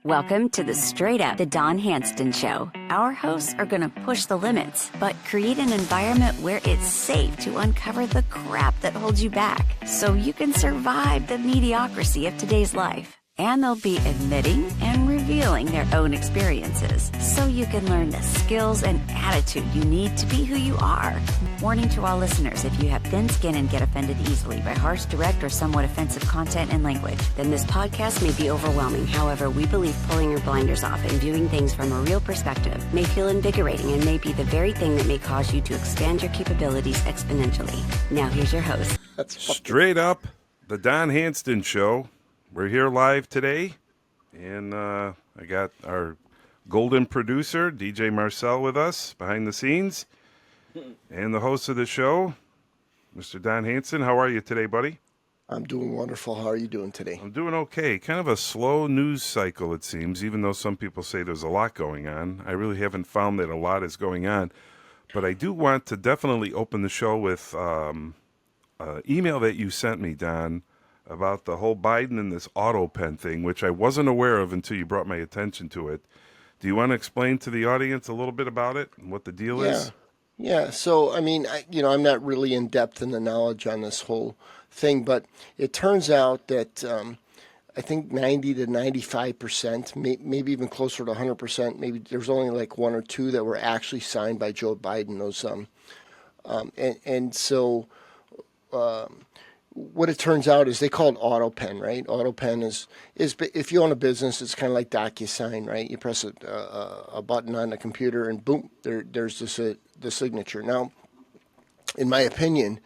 Welcome to the Straight Up the Don Hanston Show. Our hosts are going to push the limits, but create an environment where it's safe to uncover the crap that holds you back so you can survive the mediocrity of today's life. And they'll be admitting and revealing their own experiences so you can learn the skills and attitude you need to be who you are. Warning to all listeners, if you have thin skin and get offended easily by harsh, direct, or somewhat offensive content and language, then this podcast may be overwhelming. However, we believe pulling your blinders off and viewing things from a real perspective may feel invigorating and may be the very thing that may cause you to expand your capabilities exponentially. Now here's your host. Straight Up, the Don Hanston Show. We're here live today, and I got our golden producer, DJ Marcel, with us behind the scenes, and the host of the show, Mr. Don Hanston. How are you today, buddy? I'm doing wonderful. How are you doing today? I'm doing okay. Kind of a slow news cycle, it seems, even though some people say there's a lot going on. I really haven't found that a lot is going on, but I do want to definitely open the show with an email that you sent me, Don, about the whole Biden and this auto pen thing, which I wasn't aware of until you brought my attention to it. Do you want to explain to the audience a little bit about it and what the deal is? Yeah. So, I mean, I'm not really in depth in the knowledge on this whole thing, but it turns out that I think 90 to 95%, maybe even closer to 100%, maybe there's only like one or two that were actually signed by Joe Biden. Those what it turns out is they call it auto pen, right? Auto pen is if you own a business, it's kind of like DocuSign, right? You press a button on the computer and boom, there's the signature. Now, in my opinion,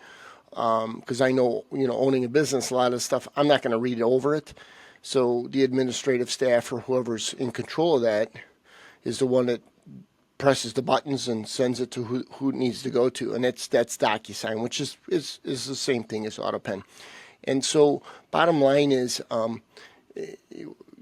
because I know, owning a business, a lot of stuff, I'm not going to read over it. So the administrative staff or whoever's in control of that is the one that presses the buttons and sends it to who it needs to go to, and that's DocuSign, which is the same thing as AutoPen. And so, bottom line is,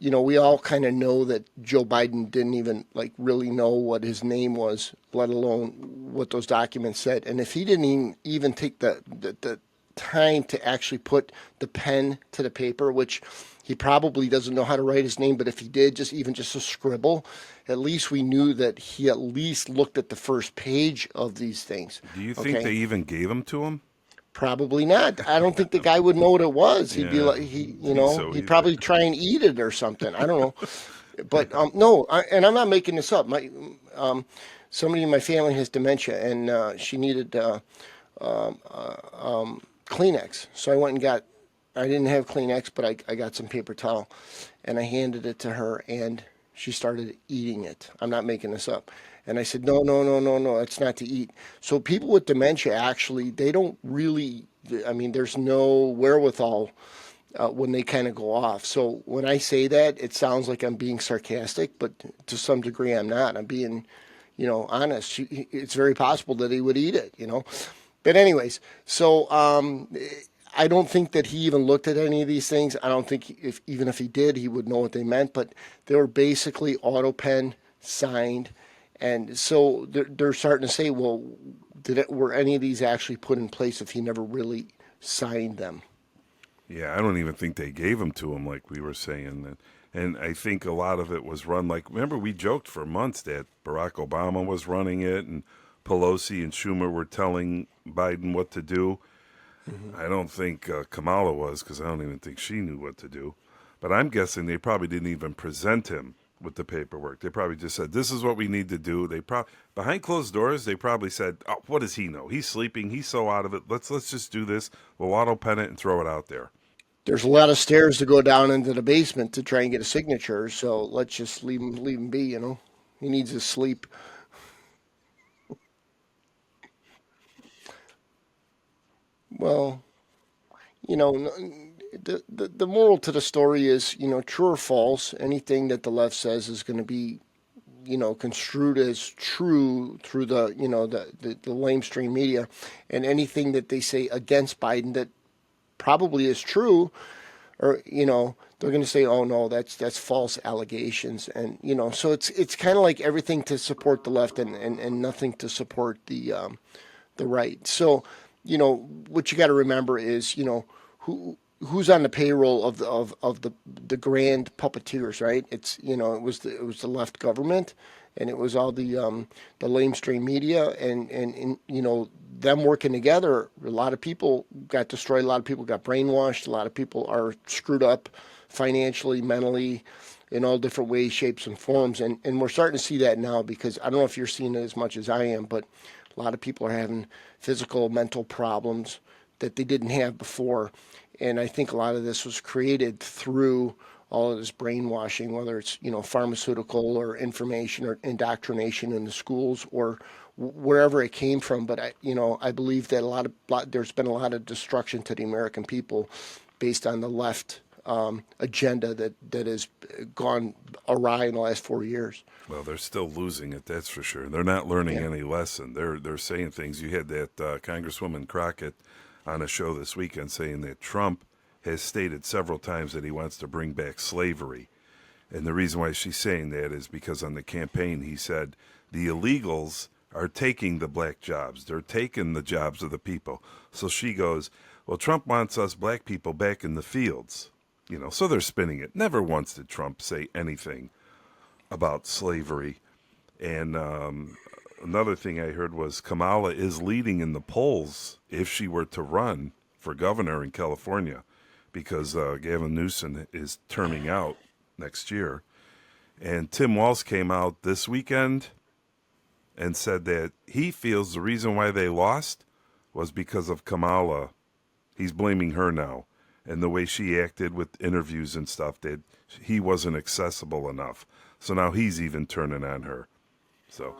we all kind of know that Joe Biden didn't even really know what his name was, let alone what those documents said. And if he didn't even take the time to actually put the pen to the paper, which he probably doesn't know how to write his name, but if he did, just a scribble, at least we knew that he at least looked at the first page of these things. Do you think they even gave them to him? Probably not. I don't think the guy would know what it was. He'd be like, he'd probably try and eat it or something. I don't know. But no, and I'm not making this up. Somebody in my family has dementia, and she needed Kleenex. So I went and got. I didn't have Kleenex, but I got some paper towel, and I handed it to her, and she started eating it. I'm not making this up. And I said, no, it's not to eat. So people with dementia, actually, they don't really, there's no wherewithal when they kind of go off. So when I say that, it sounds like I'm being sarcastic, but to some degree I'm not. I'm being, honest. It's very possible that he would eat it, But anyways, so I don't think that he even looked at any of these things. I don't think even if he did, he would know what they meant. But they were basically auto pen signed. And so they're starting to say, well, were any of these actually put in place if he never really signed them? Yeah, I don't even think they gave them to him, like we were saying. And I think a lot of it was run remember, we joked for months that Barack Obama was running it and Pelosi and Schumer were telling Biden what to do. Mm-hmm. I don't think Kamala was, because I don't even think she knew what to do. But I'm guessing they probably didn't even present him with the paperwork. They probably just said, this is what we need to do. Behind closed doors, they probably said, oh, what does he know? He's sleeping. He's so out of it. Let's just do this. We'll auto pen it and throw it out there. There's a lot of stairs to go down into the basement to try and get a signature, so let's just leave him be, He needs his sleep. Well, the moral to the story is, true or false, anything that the left says is going to be, construed as true through the lamestream media, and anything that they say against Biden that probably is true, or, they're going to say, oh no, that's false allegations. And, so it's kind of like everything to support the left and nothing to support the right. So, what you got to remember is, who's on the payroll of the grand puppeteers, right? It's it was the left government, and it was all the lamestream media, and them working together. A lot of people got destroyed. A lot of people got brainwashed. A lot of people are screwed up financially, mentally, in all different ways, shapes, and forms. And we're starting to see that now, because I don't know if you're seeing it as much as I am, but a lot of people are having physical, mental problems that they didn't have before. And I think a lot of this was created through all of this brainwashing, whether it's pharmaceutical or information or indoctrination in the schools or wherever it came from. But I believe that there's been a lot of destruction to the American people based on the left agenda that has gone awry in the last 4 years. Well, they're still losing it, that's for sure. They're not learning Yeah. any lesson. They're saying things. You had that Congresswoman Crockett on a show this weekend saying that Trump has stated several times that he wants to bring back slavery. And the reason why she's saying that is because on the campaign he said the illegals are taking the black jobs. They're taking the jobs of the people. So she goes, well, Trump wants us black people back in the fields. So they're spinning it. Never once did Trump say anything about slavery. And another thing I heard was Kamala is leading in the polls if she were to run for governor in California, because Gavin Newsom is terming out next year. And Tim Walz came out this weekend and said that he feels the reason why they lost was because of Kamala. He's blaming her now, and the way she acted with interviews and stuff, that he wasn't accessible enough. So now he's even turning on her. So,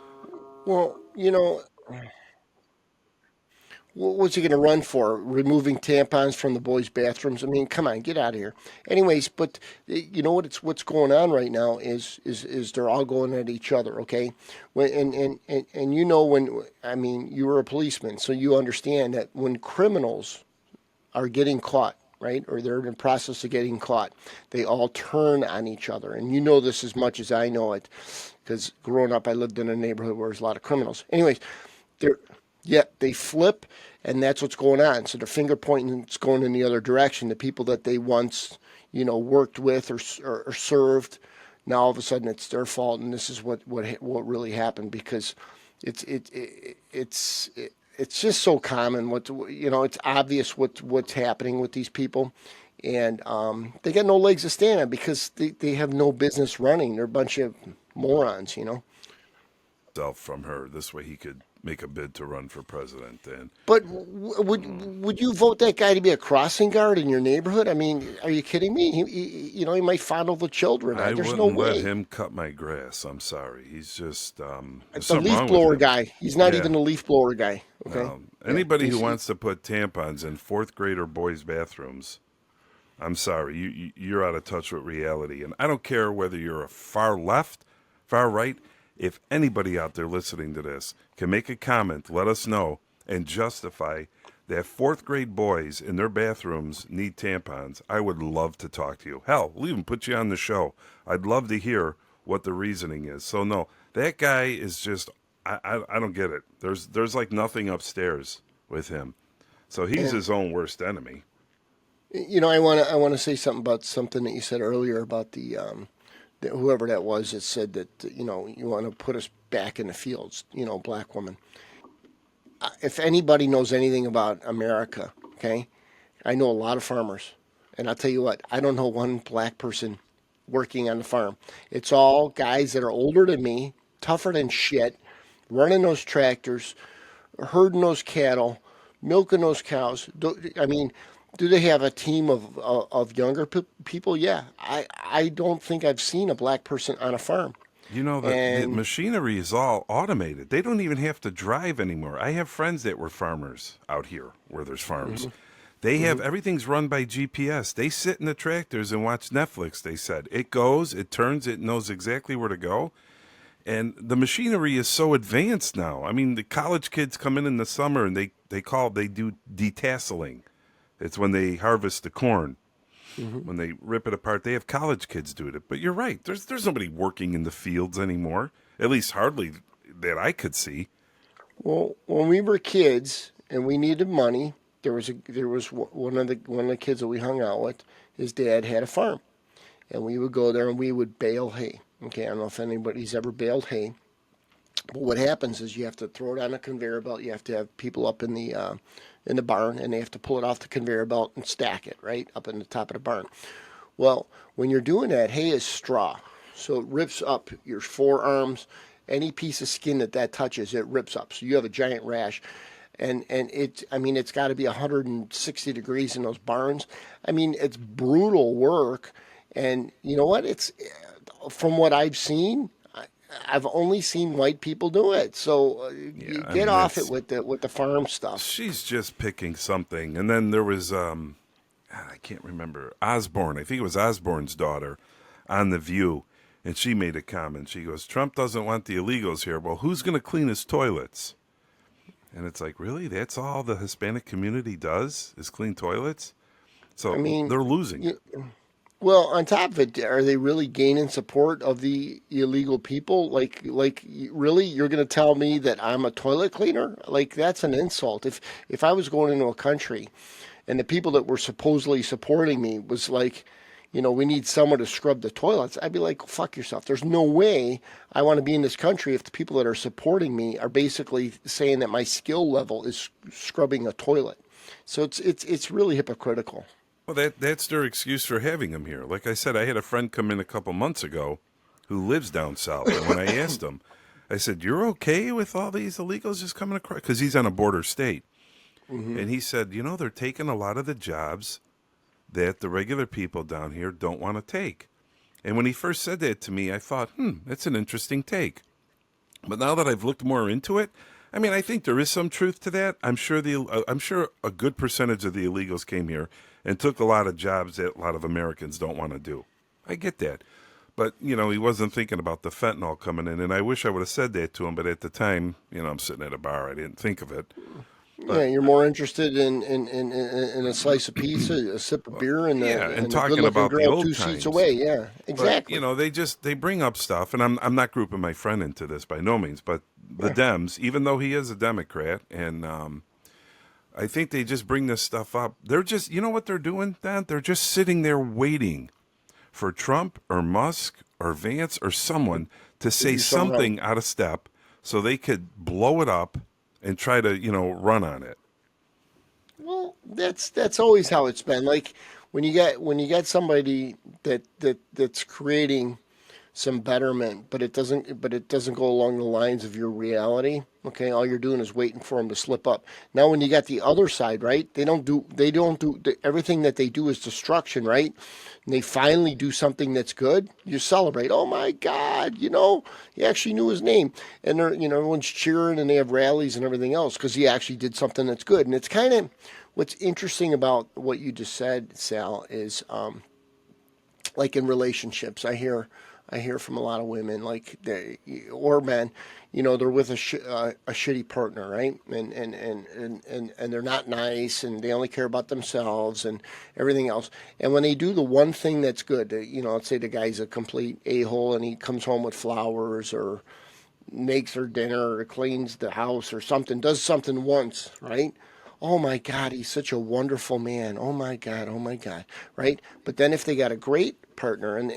Well, what's he going to run for? Removing tampons from the boys' bathrooms? I mean, come on, get out of here. Anyways, but what's going on right now is they're all going at each other. Okay, when you were a policeman, so you understand that when criminals are getting caught, right, or they're in the process of getting caught, they all turn on each other. And you know this as much as I know it, because growing up, I lived in a neighborhood where there's a lot of criminals. Anyways, they flip, and that's what's going on. So they're finger pointing, it's going in the other direction. The people that they once, worked with or served, now all of a sudden it's their fault, and this is what really happened, because it's just so common. It's obvious what's happening with these people, and they got no legs to stand on, because they have no business running. They're a bunch of morons. from her. This way he could make a bid to run for president. And But would you vote that guy to be a crossing guard in your neighborhood? I mean, are you kidding me? He might fondle the children. I There's wouldn't no let way. him cut my grass. I'm sorry. He's just there's The something leaf wrong blower with him. guy. He's not Yeah. even a leaf blower guy. Okay. Anybody who He's- wants to put tampons in fourth grader boys' bathrooms, I'm sorry, you're out of touch with reality. And I don't care whether you're a far left, far right. If anybody out there listening to this can make a comment, let us know, and justify that fourth grade boys in their bathrooms need tampons, I would love to talk to you. Hell, we'll even put you on the show. I'd love to hear what the reasoning is. So no, that guy is just, I don't get it. There's like nothing upstairs with him. So he's his own worst enemy. I want to say something about something that you said earlier about whoever that was that said that you want to put us back in the fields. Black woman. If anybody knows anything about America, okay, I know a lot of farmers, and I'll tell you what, I don't know one black person working on the farm. It's all guys that are older than me, tougher than shit, running those tractors, herding those cattle, milking those cows. Do they have a team of younger people? Yeah. I don't think I've seen a black person on a farm. The And machinery is all automated. They don't even have to drive anymore. I have friends that were farmers out here where there's farms. They have everything's run by GPS. They sit in the tractors and watch Netflix, they said. It goes, it turns, it knows exactly where to go. And the machinery is so advanced now. I mean, the college kids come in the summer and they do detasseling. It's when they harvest the corn. When they rip it apart, they have college kids do it. But you're right. There's nobody working in the fields anymore. At least hardly that I could see. well, when we were kids and we needed money, one of the kids that we hung out with. His dad had a farm, and we would go there and we would bale hay. Okay, I don't know if anybody's ever baled hay, but what happens is you have to throw it on a conveyor belt. You have to have people up in the barn, and they have to pull it off the conveyor belt and stack it right up in the top of the barn. Well, when you're doing that, hay is straw, so it rips up your forearms. Any piece of skin that touches, it rips up. So you have a giant rash. And it's got to be 160 degrees in those barns. I mean, it's brutal work. And you know what? It's from what I've seen, I've only seen white people do it. So you get off it with the farm stuff. She's just picking something. And then there was I can't remember, Osborne. I think it was Osborne's daughter on The View. And she made a comment. She goes, Trump doesn't want the illegals here. Well, who's going to clean his toilets? And it's like, really? That's all the Hispanic community does is clean toilets? So I mean, they're losing. Well, on top of it, are they really gaining support of the illegal people? Like really, you're going to tell me that I'm a toilet cleaner? Like, that's an insult. If I was going into a country and the people that were supposedly supporting me was like, we need someone to scrub the toilets, I'd be like, fuck yourself. There's no way I want to be in this country if the people that are supporting me are basically saying that my skill level is scrubbing a toilet. So it's really hypocritical. Well, that's their excuse for having him here. Like I said, I had a friend come in a couple months ago who lives down south. And when I asked him, I said, you're okay with all these illegals just coming across? Because he's on a border state. Mm-hmm. And he said, they're taking a lot of the jobs that the regular people down here don't want to take. And when he first said that to me, I thought, that's an interesting take. But now that I've looked more into it, I mean, I think there is some truth to that. I'm sure a good percentage of the illegals came here and took a lot of jobs that a lot of Americans don't want to do. I get that. But, he wasn't thinking about the fentanyl coming in. And I wish I would have said that to him. But at the time, I'm sitting at a bar. I didn't think of it. But, you're more interested in a slice of pizza, a sip of beer, and talking about the old 2 times. seats away. Yeah, exactly. But, they bring up stuff, and I'm not grouping my friend into this by no means, but the Dems, even though he is a Democrat, and I think they just bring this stuff up. They're just, what they're doing, Dan? They're just sitting there waiting for Trump or Musk or Vance or someone to say something out of step so they could blow it up and try to, run on it. Well, that's always how it's been. Like when you get somebody that's creating some betterment, but it doesn't go along the lines of your reality. Okay, all you're doing is waiting for them to slip up. Now, when you got the other side, right? They don't do everything that they do is destruction, right? And they finally do something that's good. You celebrate. Oh my God, he actually knew his name, and they're everyone's cheering and they have rallies and everything else because he actually did something that's good. And it's kind of what's interesting about what you just said, Sal, is like in relationships, I hear from a lot of women, like or men, they're with a shitty partner, right? And they're not nice, and they only care about themselves and everything else. And when they do the one thing that's good, let's say the guy's a complete a-hole and he comes home with flowers or makes her dinner or cleans the house or something, does something once, right? Oh my God, he's such a wonderful man. Oh my God, right? But then if they got a great partner and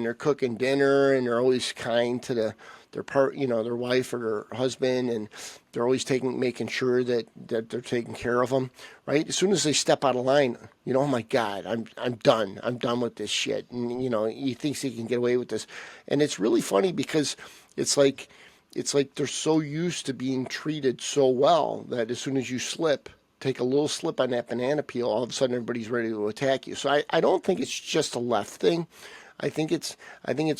they're cooking dinner and they're always kind to their wife or their husband, and they're always making sure that they're taking care of them, right? As soon as they step out of line, oh my God, I'm done. I'm done with this shit. And he thinks he can get away with this, and it's really funny because it's like they're so used to being treated so well that as soon as you take a little slip on that banana peel, all of a sudden everybody's ready to attack you. So I don't think it's just a left thing. I think it's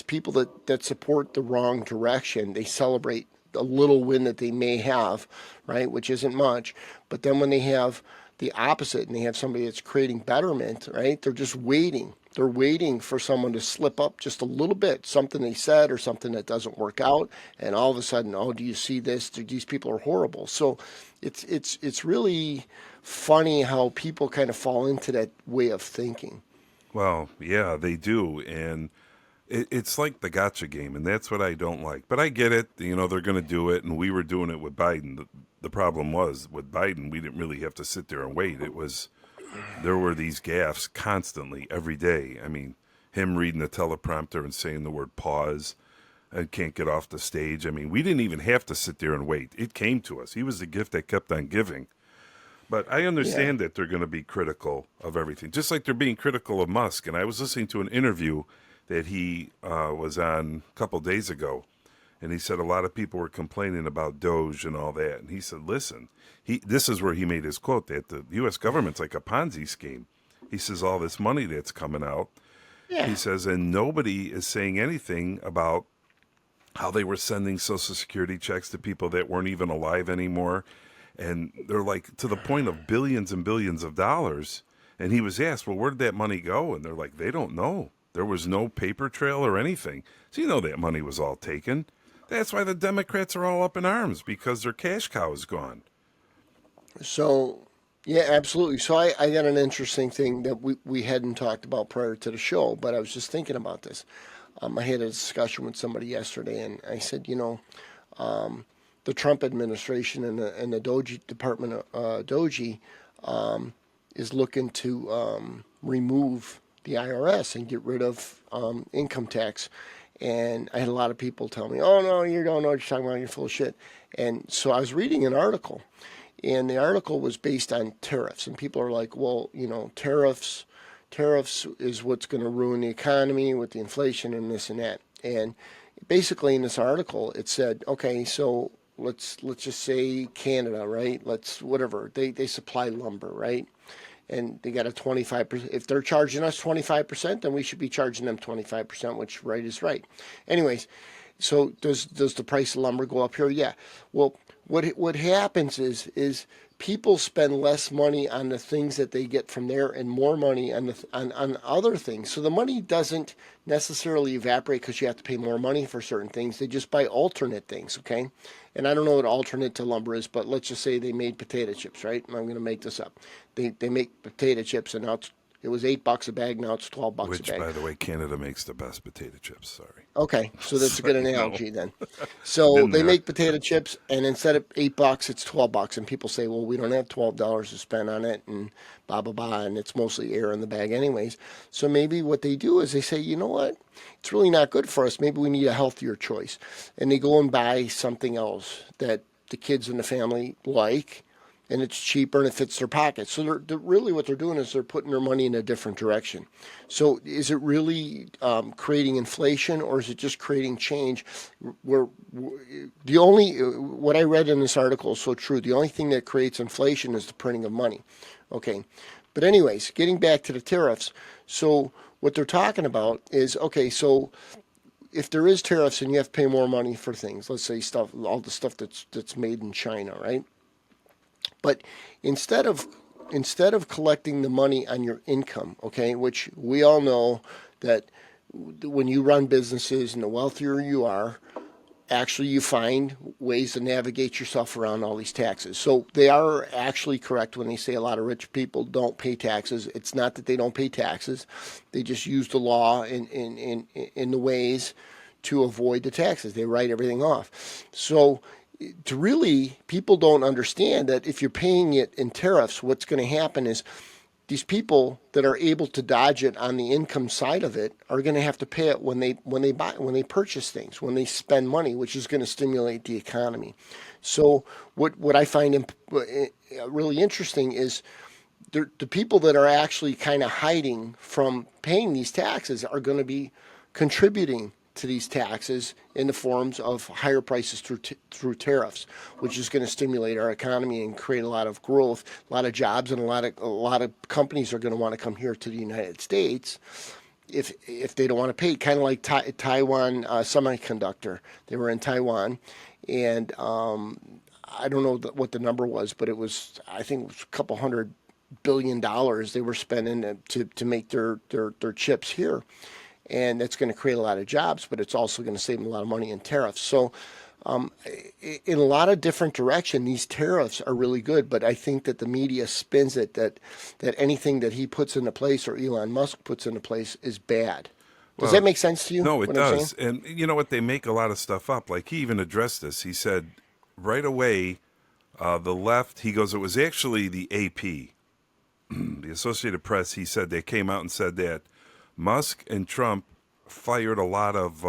people that support the wrong direction. They celebrate a little win that they may have, right, which isn't much. But then when they have the opposite and they have somebody that's creating betterment, right, they're just waiting. They're waiting for someone to slip up just a little bit, something they said or something that doesn't work out, and all of a sudden, oh, do you see this? These people are horrible. So it's really funny how people kind of fall into that way of thinking. Well, yeah, they do. And It's like the gotcha game, and that's what I don't like. But I get it. You know, they're going to do it, and we were doing it with Biden. The problem was, with Biden, we didn't really have to sit there and wait. There were these gaffes constantly, every day. I mean, him reading the teleprompter and saying the word pause and can't get off the stage. I mean, we didn't even have to sit there and wait. It came to us. He was the gift that kept on giving. But I understand that they're going to be critical of everything, just like they're being critical of Musk. And I was listening to an interview that he was on a couple days ago, and he said a lot of people were complaining about Doge and all that. And he said, listen, this is where he made his quote, that the U.S. government's like a Ponzi scheme. He says all this money that's coming out, he says, and nobody is saying anything about how they were sending Social Security checks to people that weren't even alive anymore. And they're like to the point of billions and billions of dollars. And he was asked, well, where did that money go? And they're like, they don't know. There was no paper trail or anything. So you know that money was all taken. That's why the Democrats are all up in arms, because their cash cow is gone. So, yeah, absolutely. So I got an interesting thing that we hadn't talked about prior to the show, but I was just thinking about this. I had a discussion with somebody yesterday, and I said, the Trump administration and the Doge Department of Doge is looking to remove the IRS and get rid of income tax. And I had a lot of people tell me, oh, no, you don't know what you're talking about. You're full of shit. And so I was reading an article, and the article was based on tariffs. And people are like, well, tariffs is what's going to ruin the economy with the inflation and this and that. And basically in this article, it said, okay, so let's just say Canada, right? They supply lumber, right? And they got a 25%. If they're charging us 25%, then we should be charging them 25%, which right is right. Anyways, so does the price of lumber go up here? Yeah. Well, what happens is people spend less money on the things that they get from there and more money on other things. So the money doesn't necessarily evaporate because you have to pay more money for certain things. They just buy alternate things, okay? And I don't know what alternate to lumber is, but let's just say they made potato chips, right? I'm going to make this up. They make potato chips, and now it was $8 a bag. Now it's $12 a bag. Which, by the way, Canada makes the best potato chips. Sorry. Okay, so that's a good analogy then. So they make potato chips, and instead of $8, it's $12. And people say, well, we don't have $12 to spend on it, and blah, blah, blah, and it's mostly air in the bag anyways. So maybe what they do is they say, you know what? It's really not good for us. Maybe we need a healthier choice. And they go and buy something else that the kids in the family like, and it's cheaper and it fits their pockets. So they're really what they're doing is they're putting their money in a different direction. So is it really creating inflation, or is it just creating change? What I read in this article is so true. The only thing that creates inflation is the printing of money. Okay. But anyways, getting back to the tariffs. So what they're talking about is, okay, so if there is tariffs and you have to pay more money for things, let's say all the stuff that's made in China, right? But instead of collecting the money on your income, okay, which we all know that when you run businesses and the wealthier you are, actually you find ways to navigate yourself around all these taxes. So they are actually correct when they say a lot of rich people don't pay taxes. It's not that they don't pay taxes. They just use the law in the ways to avoid the taxes. They write everything off. So people don't understand that if you're paying it in tariffs, what's going to happen is these people that are able to dodge it on the income side of it are going to have to pay it when they purchase things, when they spend money, which is going to stimulate the economy. So what I find really interesting is the people that are actually kind of hiding from paying these taxes are going to be contributing to these taxes in the forms of higher prices through tariffs, which is going to stimulate our economy and create a lot of growth, a lot of jobs, and a lot of companies are going to want to come here to the United States if they don't want to pay. Kind of like Taiwan Semiconductor. They were in Taiwan, and I don't know what the number was, but I think it was a couple $100 billion they were spending to make their chips here. And that's going to create a lot of jobs, but it's also going to save them a lot of money in tariffs. So in a lot of different directions, these tariffs are really good, but I think that the media spins it that anything that he puts into place or Elon Musk puts into place is bad. Does Well, that make sense to you? no, it What I'm saying? does. And you know what? They make a lot of stuff up. Like he even addressed this. He said right away, the left, he goes, it was actually the AP, the Associated Press. He said they came out and said that Musk and Trump fired a lot of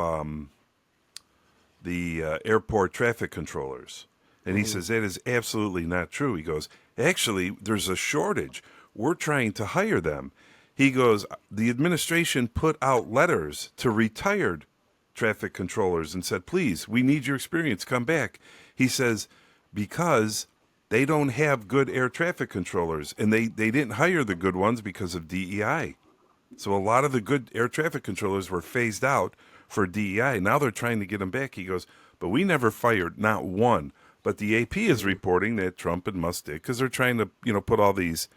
the airport traffic controllers. And he says that is absolutely not true. He goes, actually, there's a shortage. We're trying to hire them. He goes, the administration put out letters to retired traffic controllers and said, please, we need your experience. Come back. He says, because they don't have good air traffic controllers, and they didn't hire the good ones because of DEI. So a lot of the good air traffic controllers were phased out for DEI. Now they're trying to get them back. He goes, but we never fired, not one. But the AP is reporting that Trump and Musk did because they're trying to, put all these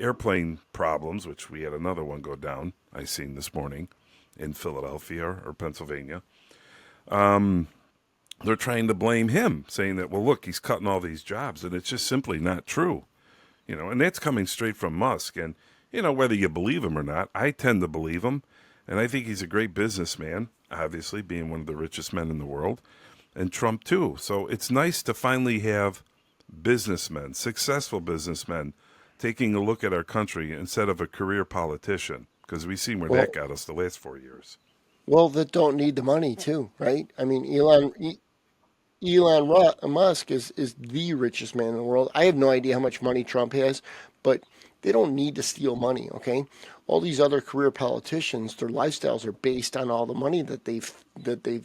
airplane problems, which we had another one go down, I seen this morning in Philadelphia or Pennsylvania. They're trying to blame him, saying that, well, look, he's cutting all these jobs, and it's just simply not true. And that's coming straight from Musk. And, whether you believe him or not, I tend to believe him. And I think he's a great businessman, obviously, being one of the richest men in the world. And Trump, too. So it's nice to finally have businessmen, successful businessmen, taking a look at our country instead of a career politician, because we've seen where that got us the last 4 years. Well, that don't need the money too, right? I mean, Musk is the richest man in the world. I have no idea how much money Trump has, but they don't need to steal money, okay? All these other career politicians, their lifestyles are based on all the money that they've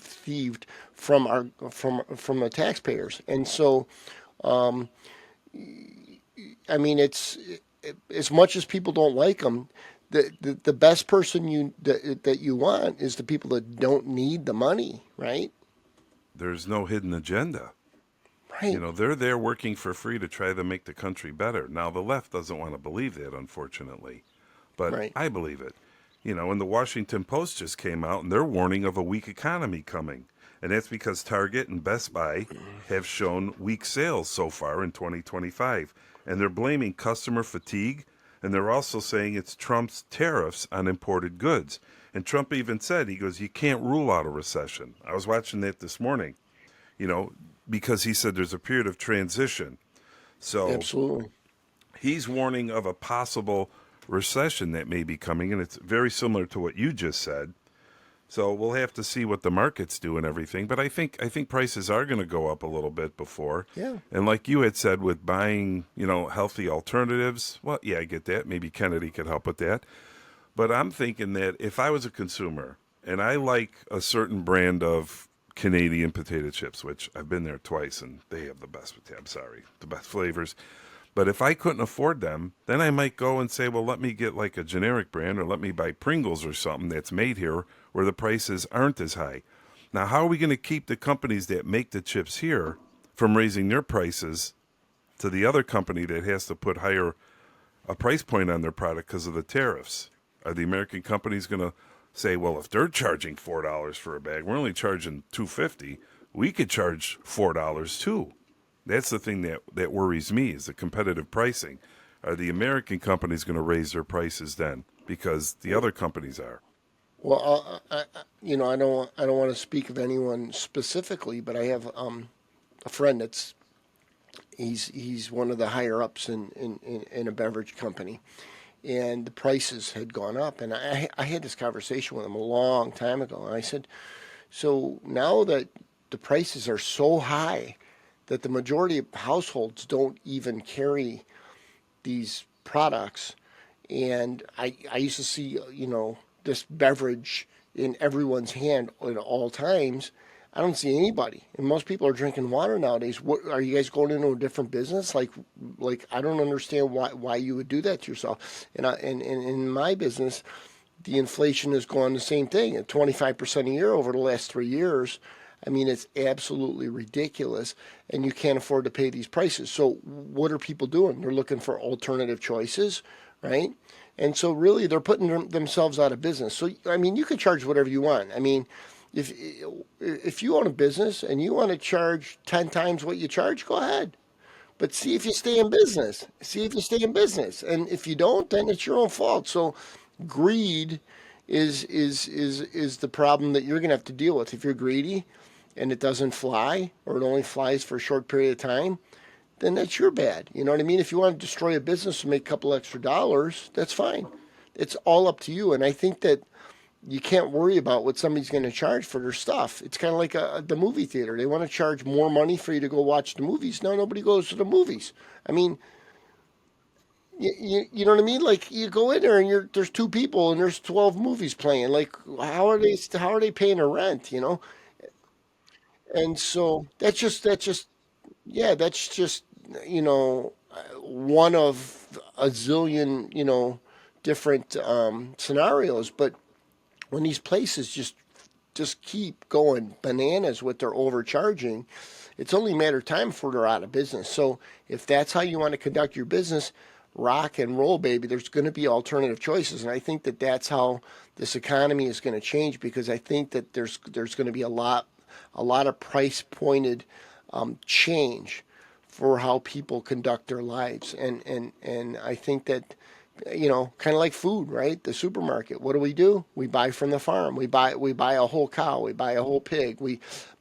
thieved from the taxpayers. And so I mean, it's as much as people don't like them, the best person that you want is the people that don't need the money, right? There's no hidden agenda. Right. They're there working for free to try to make the country better. Now, the left doesn't want to believe that, unfortunately, but Right. I believe it. And the Washington Post just came out, and they're warning of a weak economy coming. And that's because Target and Best Buy have shown weak sales so far in 2025. And they're blaming customer fatigue, and they're also saying it's Trump's tariffs on imported goods. And Trump even said, he goes, you can't rule out a recession. I was watching that this morning, because he said there's a period of transition. So Absolutely. he's warning of a possible recession that may be coming, and it's very similar to what you just said. So we'll have to see what the markets do and everything. But I think prices are going to go up a little bit before. Yeah. And like you had said with buying, healthy alternatives, well, yeah, I get that. Maybe Kennedy could help with that. But I'm thinking that if I was a consumer and I like a certain brand of Canadian potato chips, which I've been there twice and they have the best flavors. But if I couldn't afford them, then I might go and say, well, let me get like a generic brand, or let me buy Pringles or something that's made here where the prices aren't as high. Now, how are we going to keep the companies that make the chips here from raising their prices to the other company that has to put a price point on their product because of the tariffs? Are the American companies going to say, well, if they're charging $4 for a bag, we're only charging $2.50, we could charge $4 too? That's the thing that worries me, is the competitive pricing. Are the American companies going to raise their prices then? Because the other companies are. Well, I don't want to speak of anyone specifically, but I have a friend he's one of the higher ups in a beverage company, and the prices had gone up. And I had this conversation with him a long time ago, and I said, so now that the prices are so high that the majority of households don't even carry these products, and I used to see, this beverage in everyone's hand at all times. I don't see anybody, and most people are drinking water nowadays. What are you guys going into a different business? Like I don't understand why you would do that to yourself. And in my business, the inflation has gone the same thing at 25% a year over the last 3 years. I mean, it's absolutely ridiculous, and you can't afford to pay these prices. So what are people doing? They're looking for alternative choices, right? And so really they're putting themselves out of business. So, I mean, you can charge whatever you want. I mean, if you own a business and you want to charge 10 times what you charge, go ahead. But see if you stay in business. And if you don't, then it's your own fault. So greed is the problem that you're going to have to deal with. If you're greedy and it doesn't fly, or it only flies for a short period of time, then that's your bad. You know what I mean? If you want to destroy a business and make a couple extra dollars, that's fine. It's all up to you. And I think that you can't worry about what somebody's going to charge for their stuff. It's kind of like the movie theater. They want to charge more money for you to go watch the movies. No, nobody goes to the movies. I mean, you know what I mean? Like, you go in there and there's two people and there's 12 movies playing. Like, how are they paying their rent? And so that's just one of a zillion different scenarios. But when these places just keep going bananas with their overcharging, it's only a matter of time before they're out of business. So if that's how you want to conduct your business, rock and roll, baby. There's going to be alternative choices, and I think that that's how this economy is going to change, because I think that there's going to be a lot of price pointed change for how people conduct their lives, and I think that kind of like food, right? The supermarket. What do? We buy from the farm. We buy a whole cow. We buy a whole pig. We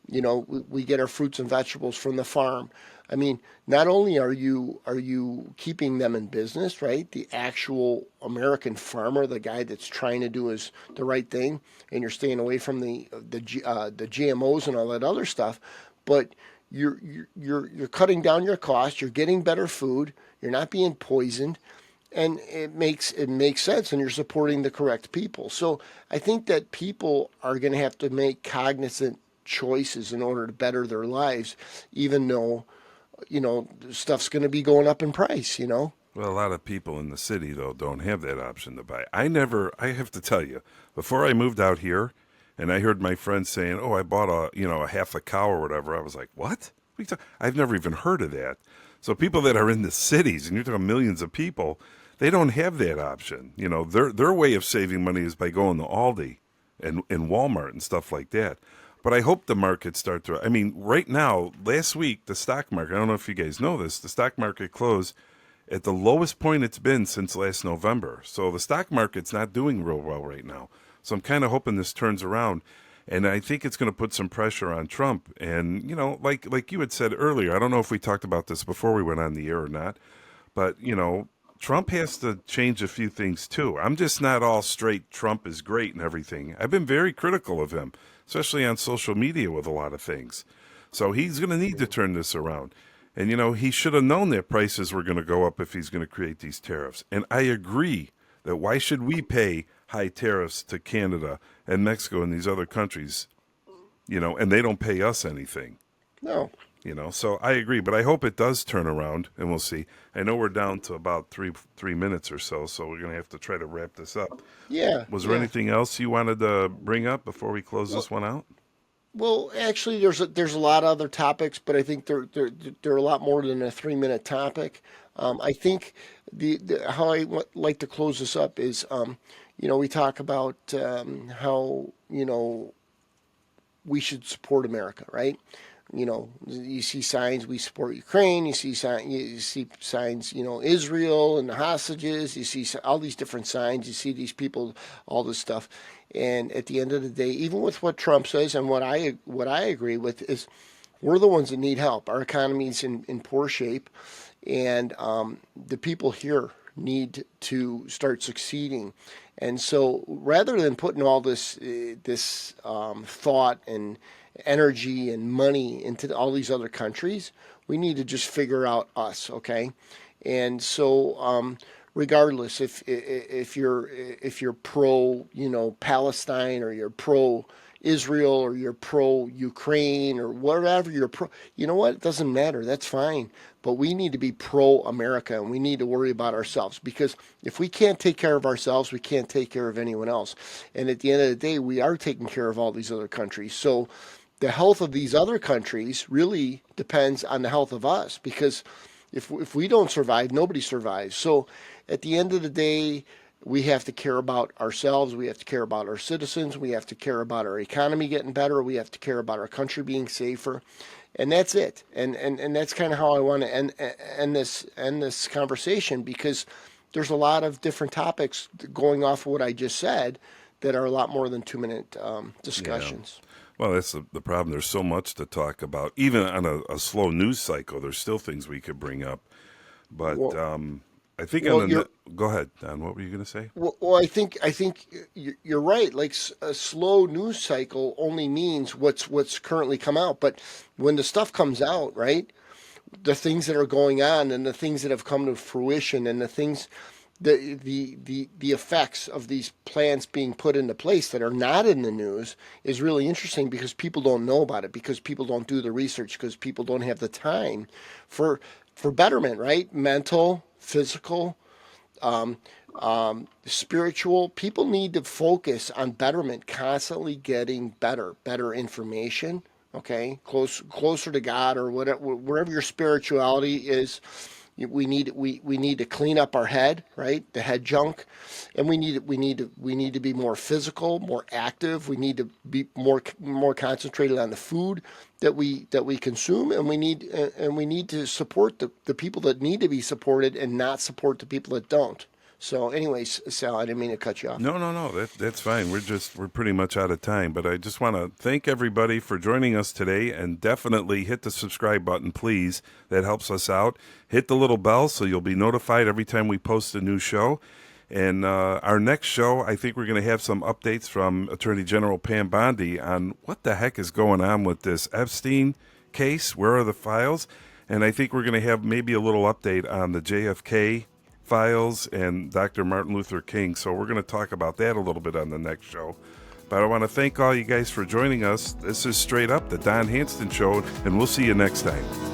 get our fruits and vegetables from the farm. I mean, not only are you keeping them in business, right? The actual American farmer, the guy that's trying to do the right thing, and you're staying away from the GMOs and all that other stuff, but you're cutting down your costs. You're getting better food. You're not being poisoned, and it makes sense, and you're supporting the correct people. So I think that people are going to have to make cognizant choices in order to better their lives, even though stuff's going to be going up in price. Well, a lot of people in the city, though, don't have that option to buy. I have to tell you, before I moved out here and I heard my friends saying, oh, I bought a half a cow or whatever, I was like, what? I've never even heard of that. So people that are in the cities, and you're talking millions of people, they don't have that option. Their way of saving money is by going to Aldi and Walmart and stuff like that. But I hope the markets start to. I mean, right now, last week, the stock market, I don't know if you guys know this, the stock market closed at the lowest point it's been since last November. So the stock market's not doing real well right now. So I'm kind of hoping this turns around. And I think it's going to put some pressure on Trump. And, like you had said earlier, I don't know if we talked about this before we went on the air or not, but, Trump has to change a few things too. I'm just not all straight Trump is great and everything. I've been very critical of him, especially on social media with a lot of things. So he's going to need to turn this around. And, he should have known that prices were going to go up if he's going to create these tariffs. And I agree that why should we pay high tariffs to Canada and Mexico and these other countries, and they don't pay us anything. No. So I agree, but I hope it does turn around, and we'll see. I know we're down to about three minutes or so we're going to have to try to wrap this up. Yeah. Was there anything else you wanted to bring up before we close this one out? Well, actually, there's a lot of other topics, but I think they're a lot more than a 3-minute topic. I think how I like to close this up is, we talk about how we should support America, right? You see signs, we support Ukraine. You see signs, Israel and the hostages. You see all these different signs. You see these people, all this stuff. And at the end of the day, even with what Trump says and what I agree with is, we're the ones that need help. Our economy's in poor shape, and the people here need to start succeeding. And so, rather than putting all this thought and energy and money into all these other countries, we need to just figure out us, okay? And so, regardless if you're pro Palestine, or you're pro Israel, or you're pro Ukraine, or whatever you're pro, it doesn't matter. That's fine. But we need to be pro America, and we need to worry about ourselves, because if we can't take care of ourselves, we can't take care of anyone else. And at the end of the day, we are taking care of all these other countries. So the health of these other countries really depends on the health of us, because if we don't survive, nobody survives. So at the end of the day, we have to care about ourselves. We have to care about our citizens. We have to care about our economy getting better. We have to care about our country being safer. And that's it. And that's kind of how I want to end this conversation, because there's a lot of different topics going off of what I just said that are a lot more than 2-minute discussions. Well, that's the problem. There's so much to talk about. Even on a slow news cycle, there's still things we could bring up. But I think go ahead, Don. What were you going to say? Well, I think you're right. Like a slow news cycle only means what's currently come out. But when the stuff comes out, right, the things that are going on and the things that have come to fruition and the things, the effects of these plans being put into place that are not in the news is really interesting because people don't know about it, because people don't do the research, because people don't have the time for betterment, right? Mental, physical, spiritual. People need to focus on betterment, constantly getting better information. Okay, closer to God, or whatever, wherever your spirituality is. We need to clean up our head, right? The head junk, and we need to be more physical, more active. We need to be more concentrated on the food that we consume, and we need to support the people that need to be supported and not support the people that don't. So, anyways, Sal, I didn't mean to cut you off. No, that's fine. We're pretty much out of time, but I just want to thank everybody for joining us today, and definitely hit the subscribe button, please. That helps us out. Hit the little bell so you'll be notified every time we post a new show. And our next show, I think we're going to have some updates from Attorney General Pam Bondi on what the heck is going on with this Epstein case. Where are the files? And I think we're going to have maybe a little update on the JFK files and Dr. Martin Luther King. So we're going to talk about that a little bit on the next show. But I want to thank all you guys for joining us. This is Straight Up, the Don Hanston Show, and we'll see you next time.